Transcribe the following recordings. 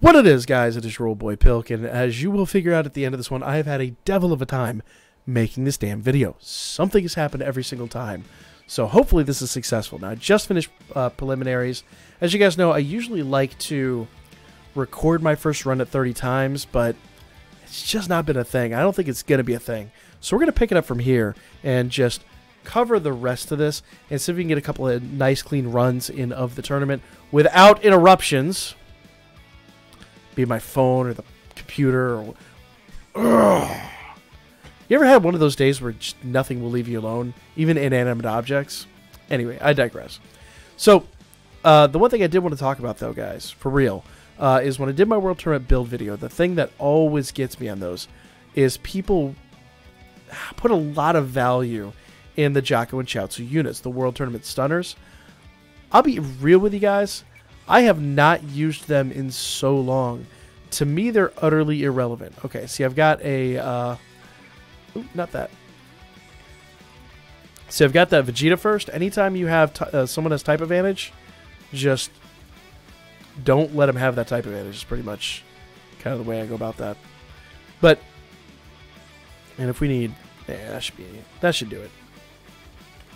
What it is, guys, it is your old boy Pilk, and as you will figure out at the end of this one, I have had a devil of a time making this damn video. Something has happened every single time, so hopefully this is successful. Now, I just finished preliminaries. As you guys know, I usually like to record my first run at 30 times, but it's just not been a thing. I don't think it's going to be a thing. So we're going to pick it up from here and just cover the rest of this and see if we can get a couple of nice, clean runs in of the tournament without interruptions. Be it my phone or the computer. Or... You ever had one of those days where just nothing will leave you alone? Even inanimate objects? Anyway, I digress. So, the one thing I did want to talk about, though, guys, for real, is when I did my World Tournament build video, the thing that always gets me on those is people put a lot of value in the Jocko and Chiaotzu units, the World Tournament stunners. I'll be real with you guys. I have not used them in so long. To me, they're utterly irrelevant. Okay, see, I've got a... Ooh, not that. See, I've got that Vegeta first. Anytime you have someone has type advantage, just don't let him have that type advantage. It's pretty much kind of the way I go about that. But, and if we need... Yeah, that should do it.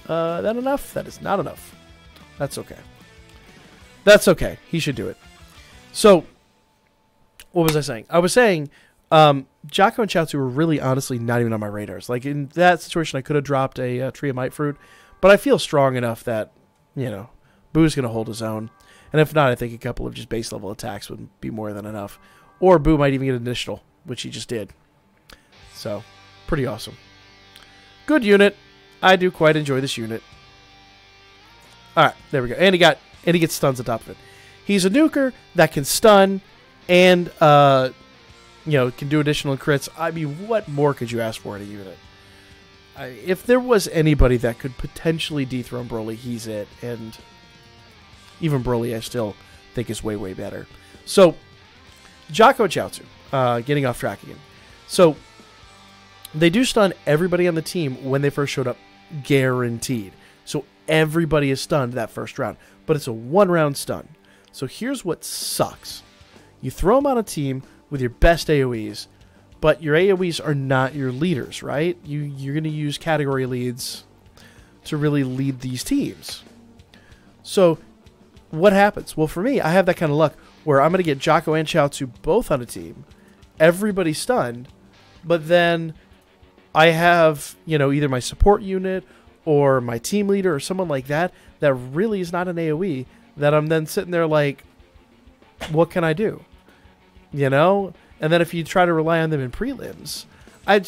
That enough? That is not enough. That's okay. That's okay. He should do it. So, what was I saying? I was saying, Jocko and Chiaotzu were really, honestly, not even on my radars. Like, in that situation, I could have dropped a Tree of Might Fruit, but I feel strong enough that, you know, BUU's going to hold his own. And if not, I think a couple of just base level attacks would be more than enough. Or BUU might even get an additional, which he just did. So, pretty awesome. Good unit. I do quite enjoy this unit. Alright, there we go. And he gets stuns on top of it. He's a nuker that can stun and, you know, can do additional crits. I mean, what more could you ask for in a unit? If there was anybody that could potentially dethrone Broly, he's it. And even Broly, I still think is way, way better. So, Jocko and Chiaotzu, getting off track again. So, they do stun everybody on the team when they first showed up, guaranteed. So everybody is stunned that first round, but it's a one-round stun. So here's what sucks. You throw them on a team with your best AoEs, but your AoEs are not your leaders, right? You're going to use category leads to really lead these teams. So what happens? Well, for me, I have that kind of luck where I'm going to get Jocko and Chiaotzu both on a team, everybody's stunned, but then I have, you know, either my support unit or my team leader or someone like that that really is not an AoE, that I'm then sitting there like, what can I do? You know? And then if you try to rely on them in prelims,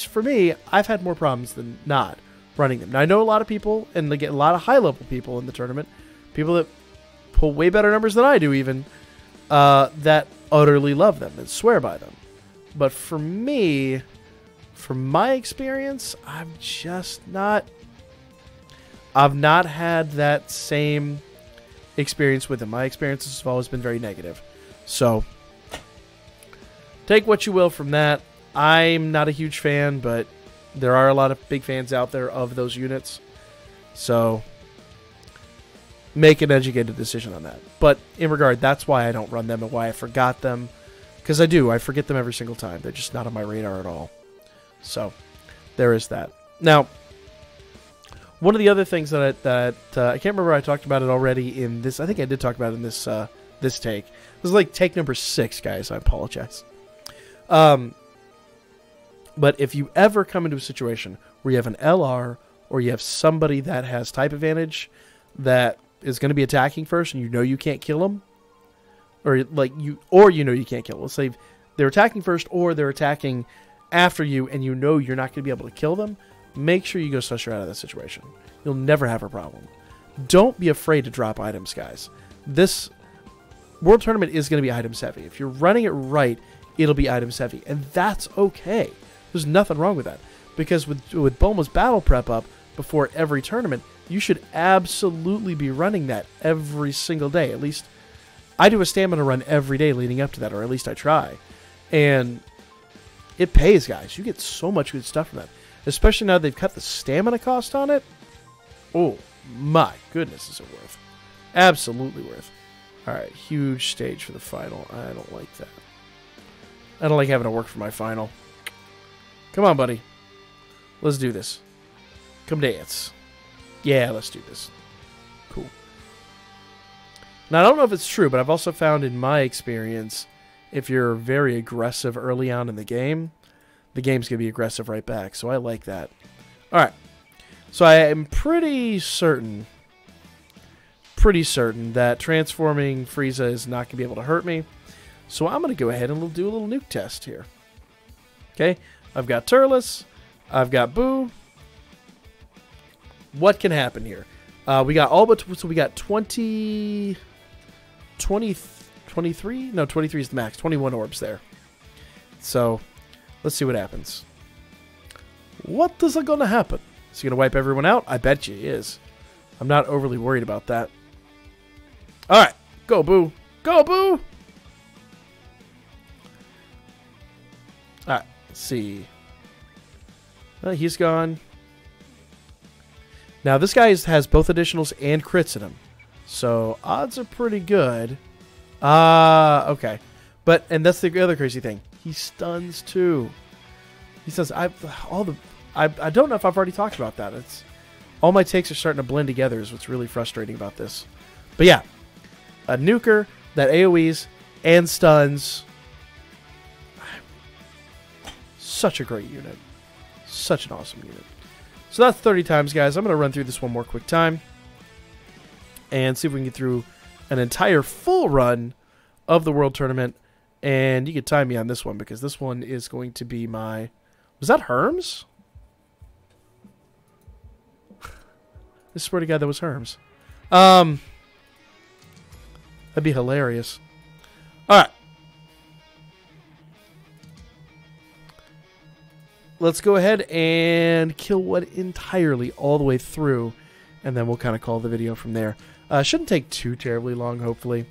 for me, I've had more problems than not running them. Now, I know a lot of people, and they get a lot of high-level people in the tournament, people that pull way better numbers than I do even, that utterly love them and swear by them. But for me, from my experience, I've not had that same experience with them. My experiences have always been very negative. So, take what you will from that. I'm not a huge fan, but there are a lot of big fans out there of those units. So, make an educated decision on that. But in regard, that's why I don't run them and why I forgot them. Because I forget them every single time. They're just not on my radar at all. So, there is that. Now, one of the other things that I can't remember, I talked about it already in this. I think I did talk about it in this this take. This is like take number 6, guys. I apologize. But if you ever come into a situation where you have an LR or you have somebody that has type advantage that is going to be attacking first, and you know you can't kill them, or you know you can't kill them. Let's say they're attacking first, or they're attacking after you, and you know you're not going to be able to kill them. Make sure you go Susher out of that situation. You'll never have a problem. Don't be afraid to drop items, guys. This World Tournament is going to be items heavy. If you're running it right, it'll be items heavy. And that's okay. There's nothing wrong with that. Because with Bulma's battle prep up before every tournament, you should absolutely be running that every single day. At least I do a stamina run every day leading up to that, or at least I try. And it pays, guys. You get so much good stuff from that. Especially now they've cut the stamina cost on it. Oh, my goodness, is it worth. Absolutely worth. Alright, huge stage for the final. I don't like that. I don't like having to work for my final. Come on, buddy. Let's do this. Come dance. Yeah, let's do this. Cool. Now, I don't know if it's true, but I've also found in my experience, if you're very aggressive early on in the game's going to be aggressive right back. So I like that. All right. So I am pretty certain that transforming Frieza is not going to be able to hurt me. So I'm going to go ahead and do a little nuke test here. Okay. I've got Turles. I've got BUU. What can happen here? We got all but... So we got 23? No, 23 is the max. 21 orbs there. So, let's see what happens. What is going to happen? Is he going to wipe everyone out? I bet you he is. I'm not overly worried about that. Alright. Go, BUU. Go, BUU! Alright. Let's see. He's gone. Now, this guy has both additionals and crits in him. So, odds are pretty good. Okay. And that's the other crazy thing. He stuns, too. He says, I don't know if I've already talked about that. All my takes are starting to blend together is what's really frustrating about this. But yeah. A nuker that AoEs and stuns. Such a great unit. Such an awesome unit. So that's 30 times, guys. I'm going to run through this one more quick time and see if we can get through an entire full run of the World Tournament. And you can time me on this one because this one is going to be my... Was that Herms? I swear to God that was Herms. That'd be hilarious. Alright. Let's go ahead and kill one entirely all the way through, and then we'll kind of call the video from there. Shouldn't take too terribly long, hopefully.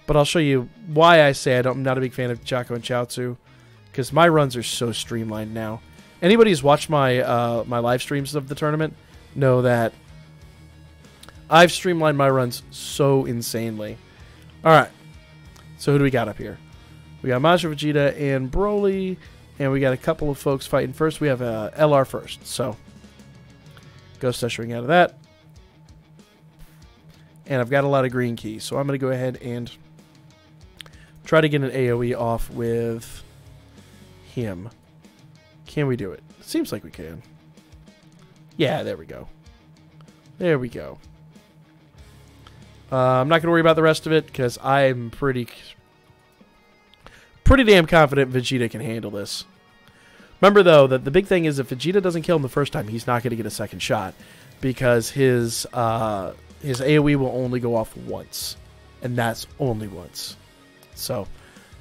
But I'll show you why I say I'm not a big fan of Chaco and Chaozu, because my runs are so streamlined now. Anybody who's watched my my live streams of the tournament know that I've streamlined my runs so insanely. Alright, so who do we got up here? We got Majin Vegeta and Broly. And we got a couple of folks fighting first. We have LR first. So, Ghost Ushering out of that. And I've got a lot of green keys. So I'm going to go ahead and try to get an AoE off with him. Can we do it? Seems like we can. Yeah, there we go. There we go. I'm not going to worry about the rest of it because I'm pretty damn confident Vegeta can handle this. Remember, though, that the big thing is if Vegeta doesn't kill him the first time, he's not going to get a second shot because his AoE will only go off once, and that's only once. So,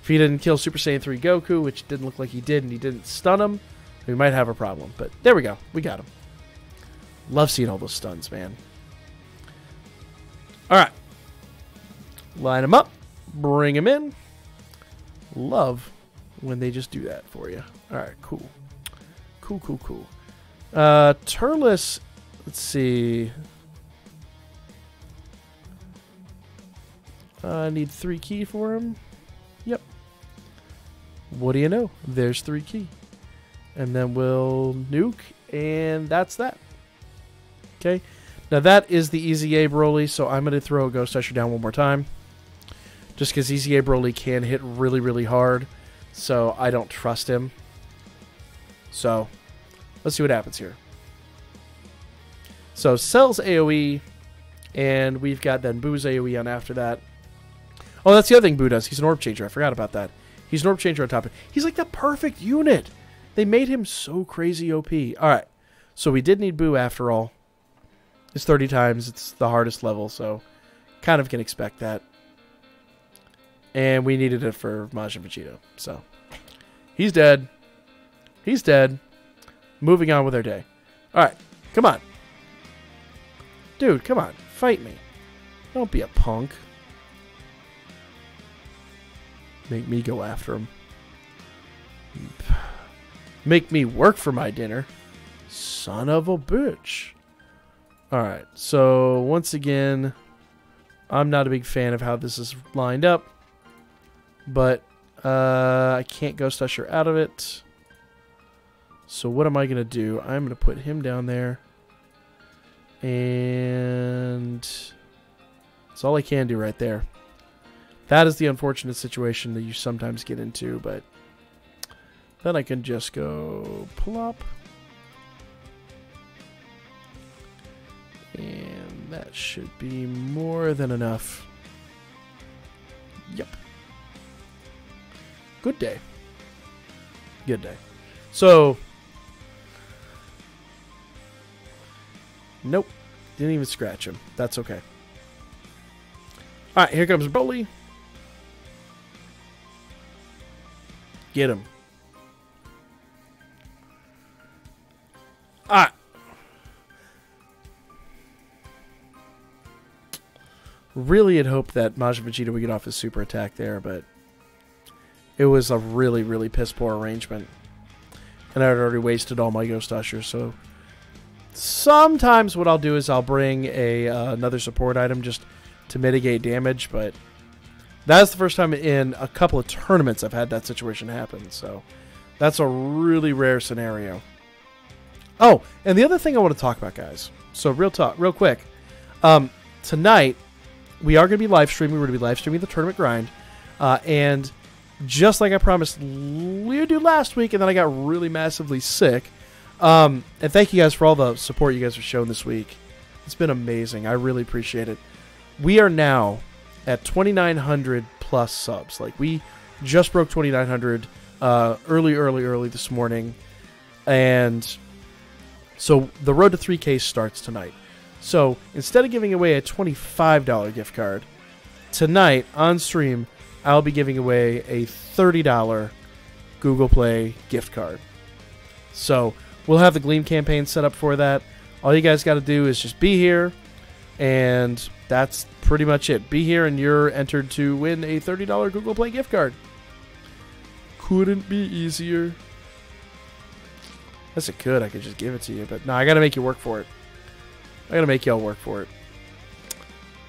if he didn't kill Super Saiyan 3 Goku, which didn't look like he did, and he didn't stun him, we might have a problem. But there we go. We got him. Love seeing all those stuns, man. All right. Line him up. Bring him in. Love when they just do that for you. Alright, cool. Cool. Turles, let's see. I need 3 key for him. Yep. What do you know? There's 3 key. And then we'll nuke, and that's that. Okay. Now that is the Easy A Broly, so I'm going to throw a Ghost Usher down one more time. Just because Easy A Broly can hit really, really hard. So I don't trust him. So let's see what happens here. So Cell's AoE. And we've got then BUU's AoE on after that. Oh, that's the other thing BUU does. He's an orb changer. I forgot about that. He's an orb changer on top of it. He's like the perfect unit. They made him so crazy OP. Alright. So we did need BUU after all. It's 30 times. It's the hardest level. So kind of can expect that. And we needed it for Majin Vegeta. So, he's dead. He's dead. Moving on with our day. Alright, come on. Dude, come on. Fight me. Don't be a punk. Make me go after him. Make me work for my dinner. Son of a bitch. Alright, so once again, I'm not a big fan of how this is lined up. But I can't Ghost Usher out of it. So what am I going to do? I'm going to put him down there. And that's all I can do right there. That is the unfortunate situation that you sometimes get into, but then I can just go plop. And that should be more than enough. Yep. Good day. Good day. So, nope. Didn't even scratch him. That's okay. Alright, here comes Broly. Get him. Alright. Really had hoped that Majin Vegeta would get off his super attack there, but it was a really, really piss-poor arrangement. And I had already wasted all my Ghost Ushers, so sometimes what I'll do is I'll bring another support item just to mitigate damage, but that's the first time in a couple of tournaments I've had that situation happen, so that's a really rare scenario. Oh, and the other thing I want to talk about, guys, so real quick, tonight we are going to be live streaming. We're going to be live streaming the tournament grind, and just like I promised we would do last week, and then I got really massively sick. And thank you guys for all the support you guys have shown this week. It's been amazing. I really appreciate it. We are now at 2,900 plus subs. Like, we just broke 2,900 early this morning. And so the road to 3K starts tonight. So instead of giving away a $25 gift card, tonight on stream, I'll be giving away a $30 Google Play gift card. So we'll have the Gleam campaign set up for that. All you guys got to do is just be here, and that's pretty much it. Be here, and you're entered to win a $30 Google Play gift card. Couldn't be easier. Yes, it could. I could just give it to you, but no, I got to make you work for it. I got to make y'all work for it.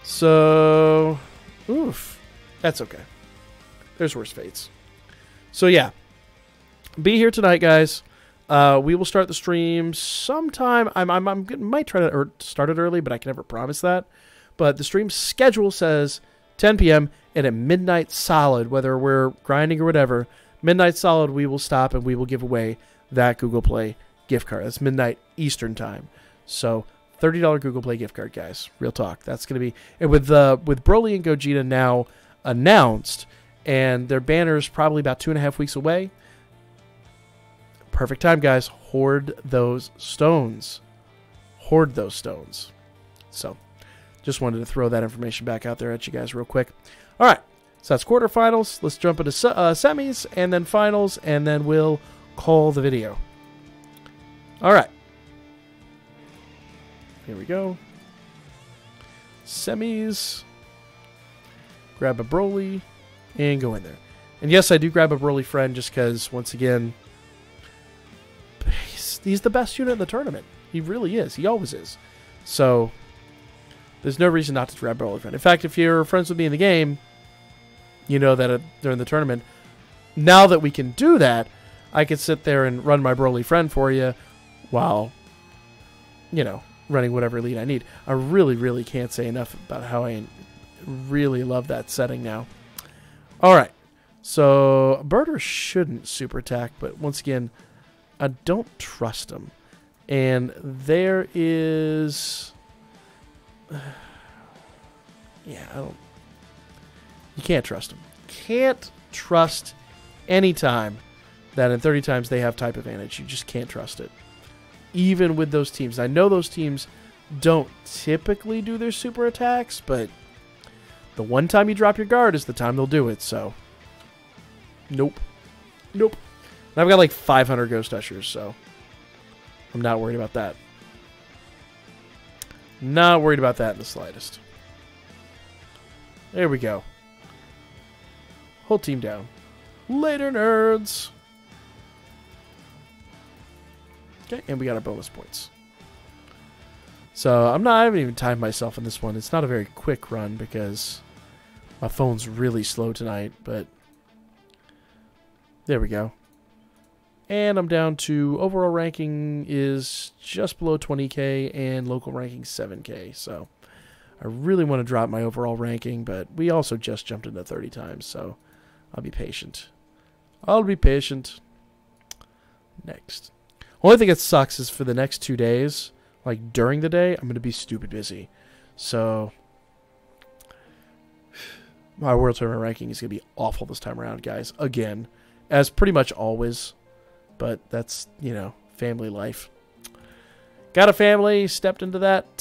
So, oof. That's okay. There's worse fates. So, yeah. Be here tonight, guys. We will start the stream sometime. I might try to start it early, but I can never promise that. But the stream schedule says 10 p.m. and at midnight solid, whether we're grinding or whatever, midnight solid, we will stop and we will give away that Google Play gift card. That's midnight Eastern time. So $30 Google Play gift card, guys. Real talk. That's going to be, and with Broly and Gogeta now announced, and their banner's probably about 2.5 weeks away. Perfect time, guys. Hoard those stones. Hoard those stones. So, just wanted to throw that information back out there at you guys real quick. All right. So, that's quarterfinals. Let's jump into semis and then finals, and then we'll call the video. All right. Here we go. Semis. Grab a Broly and go in there. And yes, I do grab a Broly friend just because, once again, he's the best unit in the tournament. He really is. He always is. So, there's no reason not to grab Broly friend. In fact, if you're friends with me in the game, you know that during the tournament, now that we can do that, I can sit there and run my Broly friend for you while, you know, running whatever lead I need. I really, really can't say enough about how I really love that setting now. All right. So, Birder shouldn't super attack, but once again, I don't trust him. And there is... yeah, I don't... You can't trust him. Can't trust any time that in 30 times they have type advantage. You just can't trust it. Even with those teams. I know those teams don't typically do their super attacks, but the one time you drop your guard is the time they'll do it, so... Nope. Nope. And I've got like 500 Ghost Ushers, so I'm not worried about that. Not worried about that in the slightest. There we go. Whole team down. Later, nerds. Okay, and we got our bonus points. So I haven't even timed myself in this one. It's not a very quick run because my phone's really slow tonight, but There we go. And I'm down to overall ranking is just below 20k and local ranking 7k. So I really want to drop my overall ranking, but we also just jumped into 30 times, so I'll be patient. I'll be patient. Next. Only thing that sucks is for the next 2 days, like during the day, I'm going to be stupid busy. So my World Tournament ranking is going to be awful this time around, guys. Again, as pretty much always. But that's, you know, family life. Got a family, stepped into that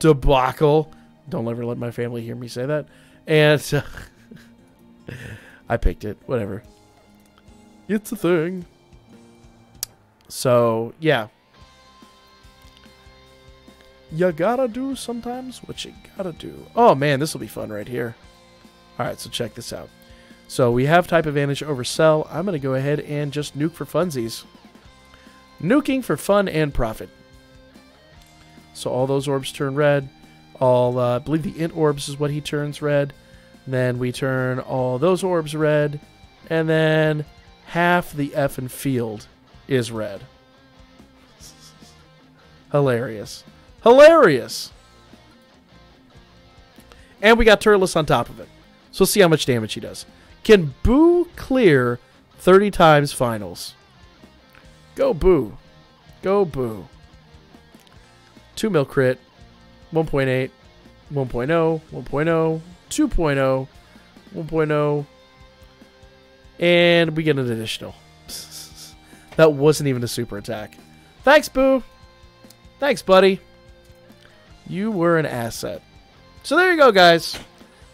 debacle. Don't ever let my family hear me say that. And I picked it. Whatever. It's a thing. So, yeah. You gotta do sometimes what you gotta do. Oh, man, this will be fun right here. All right, so check this out. So we have type advantage over cell. I'm going to go ahead and just nuke for funsies. Nuking for fun and profit. So all those orbs turn red. All, I believe the int orbs is what he turns red. Then we turn all those orbs red. And then half the effing field is red. Hilarious. Hilarious! And we got turtless on top of it. So let's see how much damage he does. Can BUU clear 30 times finals? Go BUU. Go BUU. 2 mil crit. 1.8. 1.0. 1.0. 2.0. 1.0. And we get an additional. That wasn't even a super attack. Thanks, BUU. Thanks, buddy. You were an asset. So there you go, guys.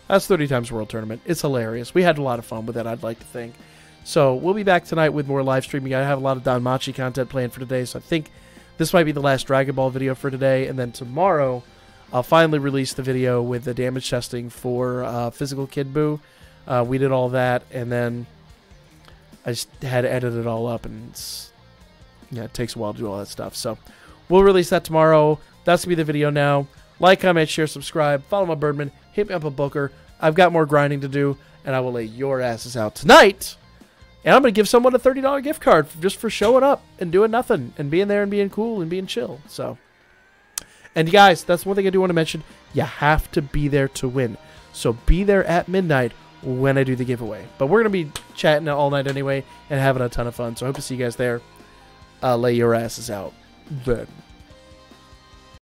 That's 30 times World Tournament. It's hilarious. We had a lot of fun with it, I'd like to think. So we'll be back tonight with more live streaming. I have a lot of Danmachi content planned for today, so I think this might be the last Dragon Ball video for today. And then tomorrow, I'll finally release the video with the damage testing for Physical Kid BUU. We did all that, and then I just had to edit it all up, and it takes a while to do all that stuff. So we'll release that tomorrow. That's going to be the video now. Like, comment, share, subscribe. Follow my Birdman. Hit me up a Booker. I've got more grinding to do, and I will lay your asses out tonight. And I'm going to give someone a $30 gift card just for showing up and doing nothing and being there and being cool and being chill. So, and guys, that's one thing I do want to mention. You have to be there to win. So be there at midnight when I do the giveaway. But we're going to be chatting all night anyway and having a ton of fun. So I hope to see you guys there. Lay your asses out then.